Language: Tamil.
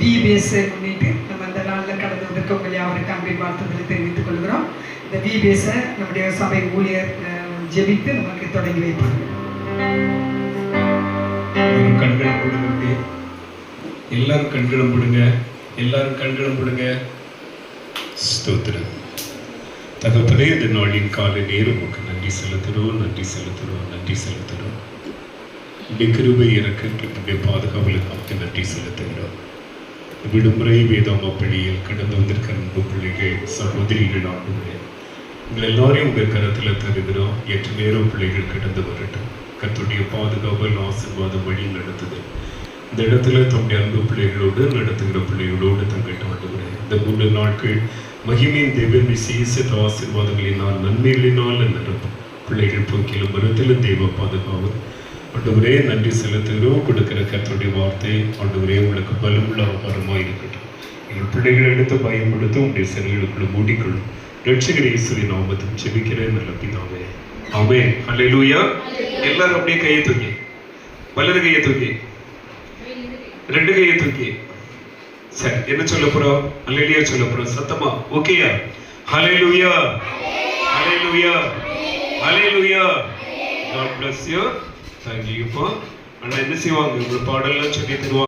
விபிஎஸ் முன்னிட்டு நம்ம இந்த நாளில் கடந்து வந்திருக்க உங்கள் யாவருக்கு அன்பின் வாழ்த்துக்களை தெரிவித்துக் கொள்கிறோம். இந்த விபிஎஸ்ஸை நம்முடைய சபை ஊழியர் ஜெபித்து நமக்கு தொடங்கி வைப்பாங்க. கண்களை போடுங்க, எல்லாரும் கண்களை போடுங்க, எல்லாரும் கண்களை போடுங்க. ஸ்தோத்திரம். தகப்பனே, இந்த நாளின் காலை நேரம் உமக்கு நன்றி செலுத்துகிறோம், நன்றி செலுத்துகிறோம், நன்றி செலுத்துகிறோம். இந்த கிருபை இறக்கங்களுடைய பாதுகாவலுக்காக நன்றி செலுத்துகிறோம். விடுமுறை வேதாம பள்ளியில் கடந்து வந்திருக்கிற அன்பு பிள்ளைகள், சகோதரிகள், ஆண்டுகளே, உங்கள் எல்லாரையும் உங்கள் கருத்தில் தருகிறோம். எட்டு நேரம் பிள்ளைகள் கடந்து வரட்டும். கர்த்தருடைய பாதுகாவல், ஆசீர்வாதம் வழி நடத்துது. இந்த இடத்துல தம்முடைய அன்பு பிள்ளைகளோடு நடத்துகிற பிள்ளைகளோடு தங்கிட்டு வந்துகிறேன். இந்த 3 நாட்கள் மகிமையின் தேவன் விசேஷ ஆசீர்வாதங்களினால், நன்மைகளினால் நிரப்பும். பிள்ளைகள் போக்கிலும் மரத்திலும் தெய்வ பாதுகாவல். ஆண்டவரே, நன்றி செலுத்துகிறோம். கொடுக்கிற கர்த்தருடைய வார்த்தை ஆண்டவரே உங்களுக்கு பலமுள்ள ஆகாரமாக இருக்கட்டும். எங்கள் பிள்ளைகளை எடுத்து பயன்படுத்த உங்களுடைய செயல்களுக்குள்ள மூடிக்கொள்ளும். ரட்சகர் இயேசுவின் நாமத்தில் ஜெபிக்கிறேன் நல்ல பிதாவே, ஆமென். ஹல்லேலூயா. எல்லாரும் அப்படியே கையை தூக்கி, வலது கையை தூக்கி, 2 கையை தூக்கி. சரி, என்ன சொல்ல போறோம்? ஹல்லேலூயா சொல்ல போறோம். சத்தமா ஓகேயா? ஹல்லேலூயா, ஹல்லேலூயா, ஹல்லேலூயா. God bless you. Thank you. அண்ணா என்ன செய்வாங்க? ஒரு பாடல்லாம் சொல்லி தருவாங்க.